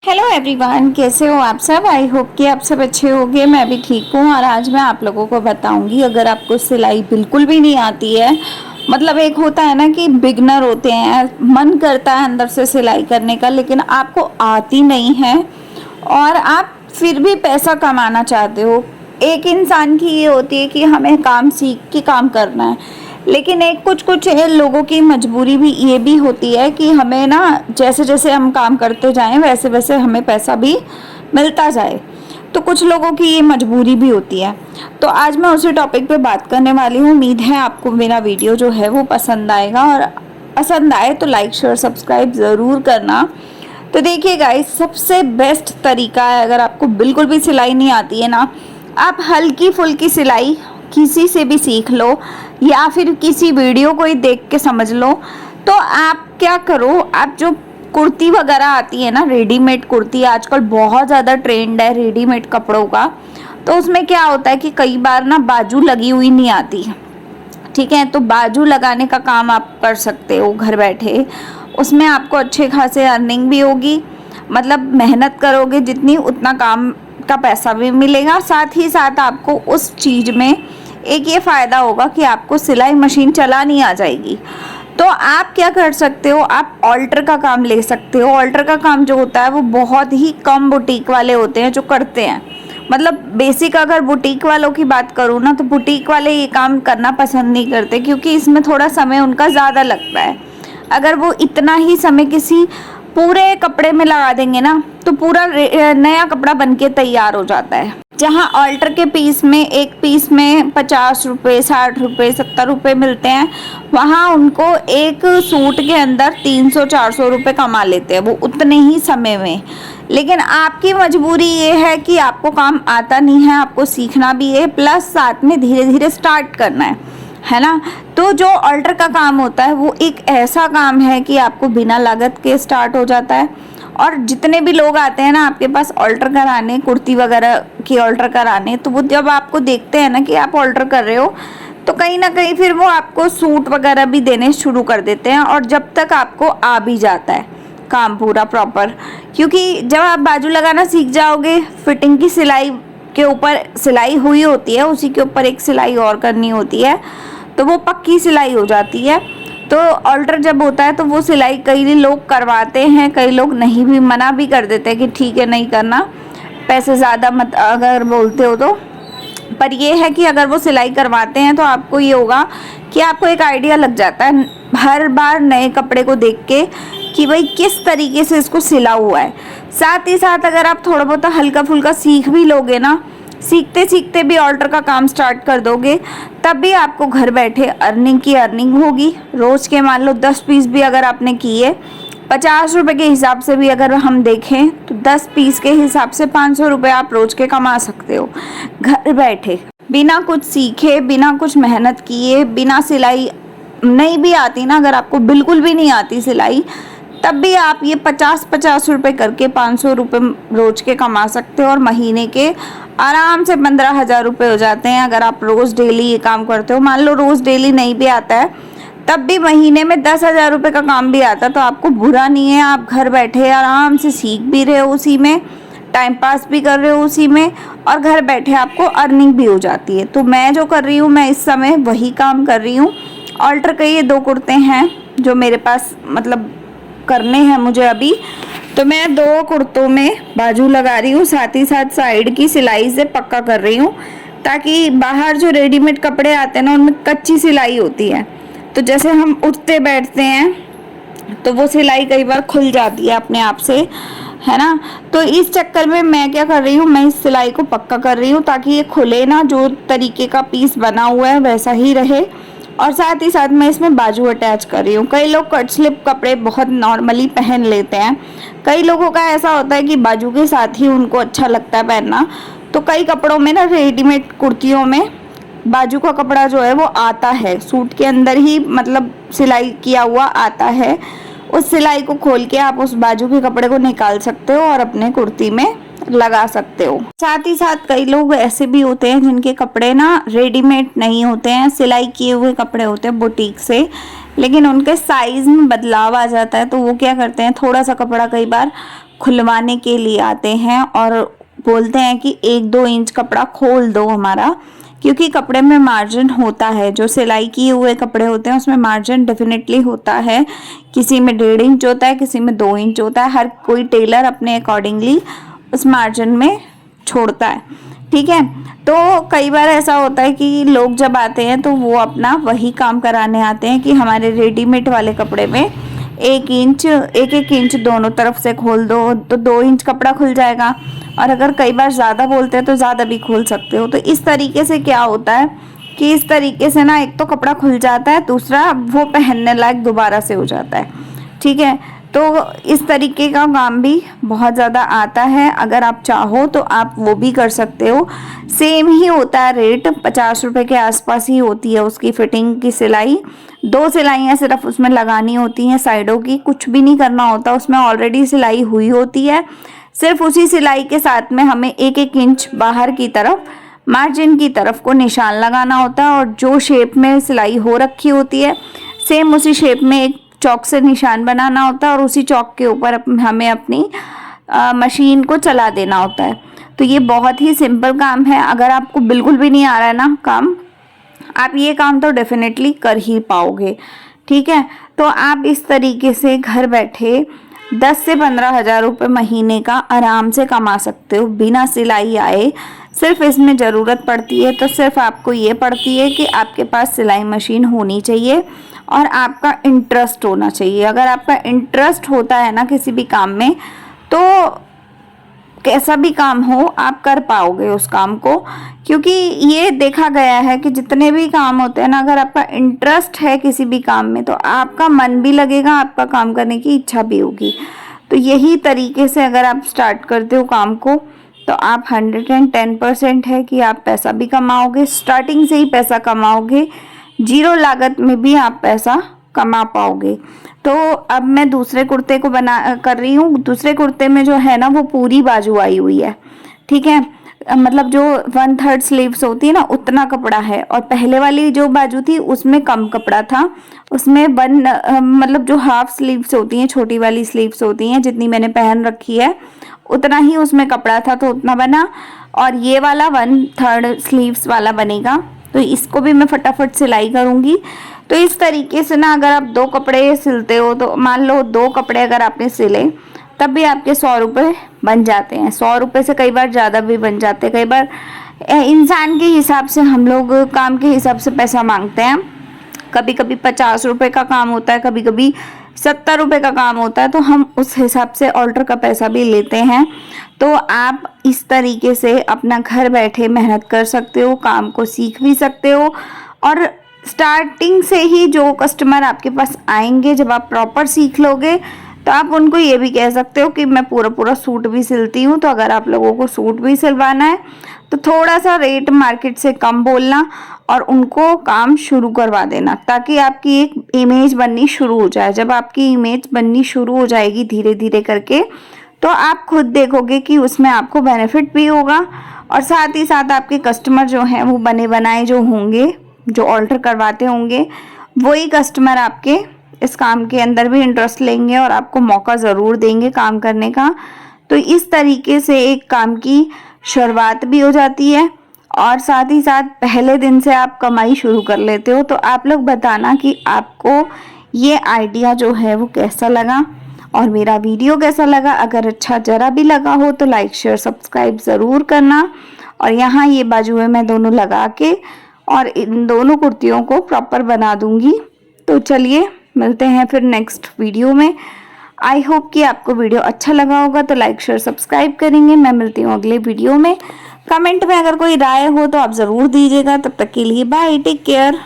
Hello everyone, कैसे हो आप सब। आई होप कि आप सब अच्छे होंगे। मैं भी ठीक हूँ। और आज मैं आप लोगों को बताऊंगी, अगर आपको सिलाई बिल्कुल भी नहीं आती है, मतलब एक होता है ना कि बिगनर होते हैं, मन करता है अंदर से सिलाई करने का, लेकिन आपको आती नहीं है और आप फिर भी पैसा कमाना चाहते हो। एक इंसान की ये होती है कि हमें काम सीख के काम करना है, लेकिन एक कुछ कुछ लोगों की मजबूरी भी ये भी होती है कि हमें ना जैसे जैसे हम काम करते जाएं वैसे वैसे हमें पैसा भी मिलता जाए। तो कुछ लोगों की ये मजबूरी भी होती है। तो आज मैं उसी टॉपिक पे बात करने वाली हूँ। उम्मीद है आपको मेरा वीडियो जो है वो पसंद आएगा, और पसंद आए तो लाइक शेयर सब्सक्राइब ज़रूर करना। तो देखिए गाइस, सबसे बेस्ट तरीका है, अगर आपको बिल्कुल भी सिलाई नहीं आती है ना, आप हल्की फुल्की सिलाई किसी से भी सीख लो या फिर किसी वीडियो को ही देख के समझ लो। तो आप क्या करो, आप जो कुर्ती वगैरह आती है ना, रेडीमेड कुर्ती आजकल बहुत ज़्यादा ट्रेंड है रेडीमेड कपड़ों का। तो उसमें क्या होता है कि कई बार ना बाजू लगी हुई नहीं आती, ठीक है। तो बाजू लगाने का काम आप कर सकते हो घर बैठे। उसमें आपको अच्छे खासे अर्निंग भी होगी, मतलब मेहनत करोगे जितनी उतना काम का पैसा भी मिलेगा। साथ ही साथ आपको उस चीज़ में एक ये फ़ायदा होगा कि आपको सिलाई मशीन चलानी आ जाएगी। तो आप क्या कर सकते हो, आप ऑल्टर का काम ले सकते हो। ऑल्टर का काम जो होता है वो बहुत ही कम बुटीक वाले होते हैं जो करते हैं। मतलब बेसिक अगर बुटीक वालों की बात करूँ ना, तो बुटीक वाले ये काम करना पसंद नहीं करते, क्योंकि इसमें थोड़ा समय उनका ज़्यादा लगता है। अगर वो इतना ही समय किसी पूरे कपड़े में लगा देंगे ना, तो पूरा नया कपड़ा बनके तैयार हो जाता है। जहाँ ऑल्टर के पीस में, एक पीस में 50 रुपये, 60 रुपये, 70 रुपये मिलते हैं, वहाँ उनको एक सूट के अंदर 300-400 रुपये कमा लेते हैं वो उतने ही समय में। लेकिन आपकी मजबूरी ये है कि आपको काम आता नहीं है, आपको सीखना भी है, प्लस साथ में धीरे धीरे स्टार्ट करना है ना। तो जो ऑल्टर का काम होता है वो एक ऐसा काम है कि आपको बिना लागत के स्टार्ट हो जाता है। और जितने भी लोग आते हैं ना आपके पास ऑल्टर कराने, कुर्ती वगैरह की ऑल्टर कराने, तो वो जब आपको देखते हैं ना कि आप ऑल्टर कर रहे हो, तो कहीं ना कहीं फिर वो आपको सूट वगैरह भी देने शुरू कर देते हैं। और जब तक आपको आ भी जाता है काम पूरा प्रॉपर, क्योंकि जब आप बाजू लगाना सीख जाओगे, फिटिंग की सिलाई के ऊपर सिलाई हुई होती है, उसी के ऊपर एक सिलाई और करनी होती है, तो वो पक्की सिलाई हो जाती है। तो ऑल्टर जब होता है तो वो सिलाई कई लोग करवाते हैं, कई लोग नहीं भी, मना भी कर देते हैं कि ठीक है नहीं करना, पैसे ज़्यादा मत अगर बोलते हो तो। पर ये है कि अगर वो सिलाई करवाते हैं तो आपको ये होगा कि आपको एक आइडिया लग जाता है हर बार नए कपड़े को देख के कि भाई किस तरीके से इसको सिला हुआ है। साथ ही साथ अगर आप थोड़ा बहुत हल्का फुल्का सीख भी लोगे ना, सीखते सीखते भी ऑल्टर का काम स्टार्ट कर दोगे, तब भी आपको घर बैठे अर्निंग की अर्निंग होगी। रोज़ के मान लो 10 पीस भी अगर आपने किए, 50 रुपये के हिसाब से भी अगर हम देखें तो 10 पीस के हिसाब से 500 रुपये आप रोज़ के कमा सकते हो घर बैठे, बिना कुछ सीखे, बिना कुछ मेहनत किए, बिना सिलाई नहीं भी आती ना, अगर आपको बिल्कुल भी नहीं आती सिलाई, तब भी आप ये 50-50 रुपये करके 500 रुपये रोज के कमा सकते हो। और महीने के आराम से 15,000 रुपये हो जाते हैं अगर आप रोज़ डेली ये काम करते हो। मान लो रोज़ डेली नहीं भी आता है, तब भी महीने में 10,000 रुपये का काम भी आता है, तो आपको बुरा नहीं है। आप घर बैठे आराम से सीख भी रहे हो, उसी में टाइम पास भी कर रहे हो उसी में, और घर बैठे आपको अर्निंग भी हो जाती है। तो मैं जो कर रही हूँ, मैं इस समय वही काम कर रही हूँ। ऑल्टर के ये 2 कुर्ते हैं जो मेरे पास मतलब करने हैं मुझे अभी। तो मैं 2 कुर्तों में बाजू लगा रही हूँ, साथ ही साथ साइड की सिलाई से पक्का कर रही हूँ, ताकि बाहर जो रेडीमेड कपड़े आते हैं ना उनमें कच्ची सिलाई होती है, तो जैसे हम उठते बैठते हैं तो वो सिलाई कई बार खुल जाती है अपने आप से, है ना। तो इस चक्कर में मैं क्या कर रही हूँ, मैं इस सिलाई को पक्का कर रही हूँ ताकि ये खुले ना, जो तरीके का पीस बना हुआ है वैसा ही रहे। और साथ ही साथ मैं इसमें बाजू अटैच कर रही हूँ। कई लोग कट स्लिप कपड़े बहुत नॉर्मली पहन लेते हैं, कई लोगों का ऐसा होता है कि बाजू के साथ ही उनको अच्छा लगता है पहनना। तो कई कपड़ों में ना, रेडीमेड कुर्तियों में बाजू का कपड़ा जो है वो आता है, सूट के अंदर ही मतलब सिलाई किया हुआ आता है। उस सिलाई को खोल के आप उस बाजू के कपड़े को निकाल सकते हो और अपने कुर्ती में लगा सकते हो। साथ ही साथ कई लोग ऐसे भी होते हैं जिनके कपड़े ना रेडीमेड नहीं होते हैं, सिलाई किए हुए कपड़े होते हैं बुटीक से, लेकिन उनके साइज में बदलाव आ जाता है। तो वो क्या करते हैं, थोड़ा सा कपड़ा कई बार खुलवाने के लिए आते हैं और बोलते हैं कि 1-2 इंच कपड़ा खोल दो हमारा, क्योंकि कपड़े में मार्जिन होता है। जो सिलाई किए हुए कपड़े होते हैं उसमें मार्जिन डेफिनेटली होता है। किसी में 1.5 इंच होता है, किसी में 2 इंच होता है। हर कोई टेलर अपने अकॉर्डिंगली उस मार्जिन में छोड़ता है, ठीक है। तो कई बार ऐसा होता है कि लोग जब आते हैं तो वो अपना वही काम कराने आते हैं कि हमारे रेडीमेड वाले कपड़े में 1-1 इंच दोनों तरफ से खोल दो, तो 2 इंच कपड़ा खुल जाएगा। और अगर कई बार ज़्यादा बोलते हैं तो ज़्यादा भी खोल सकते हो। तो इस तरीके से क्या होता है कि इस तरीके से ना, एक तो कपड़ा खुल जाता है, दूसरा वो पहनने लायक दोबारा से हो जाता है, ठीक है। तो इस तरीके का काम भी बहुत ज़्यादा आता है। अगर आप चाहो तो आप वो भी कर सकते हो। सेम ही होता है रेट, 50 रुपये के आसपास ही होती है उसकी फिटिंग की सिलाई। 2 सिलाइयाँ सिर्फ उसमें लगानी होती हैं साइडों की, कुछ भी नहीं करना होता, उसमें ऑलरेडी सिलाई हुई होती है। सिर्फ उसी सिलाई के साथ में हमें 1-1 इंच बाहर की तरफ, मार्जिन की तरफ को निशान लगाना होता है, और जो शेप में सिलाई हो रखी होती है सेम उसी शेप में एक चौक से निशान बनाना होता है, और उसी चौक के ऊपर हमें अपनी मशीन को चला देना होता है। तो ये बहुत ही सिंपल काम है। अगर आपको बिल्कुल भी नहीं आ रहा है ना काम, आप ये काम तो डेफिनेटली कर ही पाओगे, ठीक है। तो आप इस तरीके से घर बैठे 10 से 15 हज़ार रुपये महीने का आराम से कमा सकते हो बिना सिलाई आए। सिर्फ इसमें ज़रूरत पड़ती है तो सिर्फ आपको ये पड़ती है कि आपके पास सिलाई मशीन होनी चाहिए और आपका इंटरेस्ट होना चाहिए। अगर आपका इंटरेस्ट होता है ना किसी भी काम में, तो कैसा भी काम हो आप कर पाओगे उस काम को। क्योंकि ये देखा गया है कि जितने भी काम होते हैं ना, अगर आपका इंटरेस्ट है किसी भी काम में तो आपका मन भी लगेगा, आपका काम करने की इच्छा भी होगी। तो यही तरीके से अगर आप स्टार्ट करते हो काम को तो आप 110% है कि आप पैसा भी कमाओगे, स्टार्टिंग से ही पैसा कमाओगे, 0 लागत में भी आप पैसा कमा पाओगे। तो अब मैं दूसरे कुर्ते को कर रही हूँ। दूसरे कुर्ते में जो है ना वो पूरी बाजू आई हुई है, ठीक है। मतलब जो 1/3 स्लीव्स होती है ना उतना कपड़ा है, और पहले वाली जो बाजू थी उसमें कम कपड़ा था। उसमें मतलब जो हाफ स्लीव्स होती हैं, छोटी वाली स्लीव्स होती हैं, जितनी मैंने पहन रखी है उतना ही उसमें कपड़ा था तो उतना बना। और ये वाला 1/3 स्लीव्स वाला बनेगा, तो इसको भी मैं फटाफट सिलाई करूँगी। तो इस तरीके से ना, अगर आप 2 कपड़े सिलते हो तो मान लो 2 कपड़े अगर आपने सिले तब भी आपके 100 रुपये बन जाते हैं। 100 रुपये से कई बार ज़्यादा भी बन जाते हैं। कई बार इंसान के हिसाब से हम लोग काम के हिसाब से पैसा मांगते हैं। कभी कभी 50 रुपये का काम होता है, कभी कभी 70 रुपये का काम होता है, तो हम उस हिसाब से ऑल्टर का पैसा भी लेते हैं। तो आप इस तरीके से अपना घर बैठे मेहनत कर सकते हो, काम को सीख भी सकते हो। और स्टार्टिंग से ही जो कस्टमर आपके पास आएंगे, जब आप प्रॉपर सीख लोगे तो आप उनको ये भी कह सकते हो कि मैं पूरा सूट भी सिलती हूँ। तो अगर आप लोगों को सूट भी सिलवाना है तो थोड़ा सा रेट मार्केट से कम बोलना और उनको काम शुरू करवा देना, ताकि आपकी एक इमेज बननी शुरू हो जाए। जब आपकी इमेज बननी शुरू हो जाएगी धीरे धीरे करके, तो आप खुद देखोगे कि उसमें आपको बेनिफिट भी होगा, और साथ ही साथ आपके कस्टमर जो हैं वो बने बनाए जो होंगे, जो ऑल्टर करवाते होंगे, वही कस्टमर आपके इस काम के अंदर भी इंटरेस्ट लेंगे और आपको मौका ज़रूर देंगे काम करने का। तो इस तरीके से एक काम की शुरुआत भी हो जाती है, और साथ ही साथ पहले दिन से आप कमाई शुरू कर लेते हो। तो आप लोग बताना कि आपको ये आइडिया जो है वो कैसा लगा और मेरा वीडियो कैसा लगा। अगर अच्छा ज़रा भी लगा हो तो लाइक शेयर सब्सक्राइब ज़रूर करना। और यहाँ ये बाजुएं मैं दोनों लगा के और इन दोनों कुर्तियों को प्रॉपर बना दूंगी। तो चलिए मिलते हैं फिर नेक्स्ट वीडियो में। आई होप कि आपको वीडियो अच्छा लगा होगा, तो लाइक शेयर सब्सक्राइब करेंगे। मैं मिलती हूँ अगले वीडियो में। कमेंट में अगर कोई राय हो तो आप ज़रूर दीजिएगा। तब तक के लिए बाय, टेक केयर।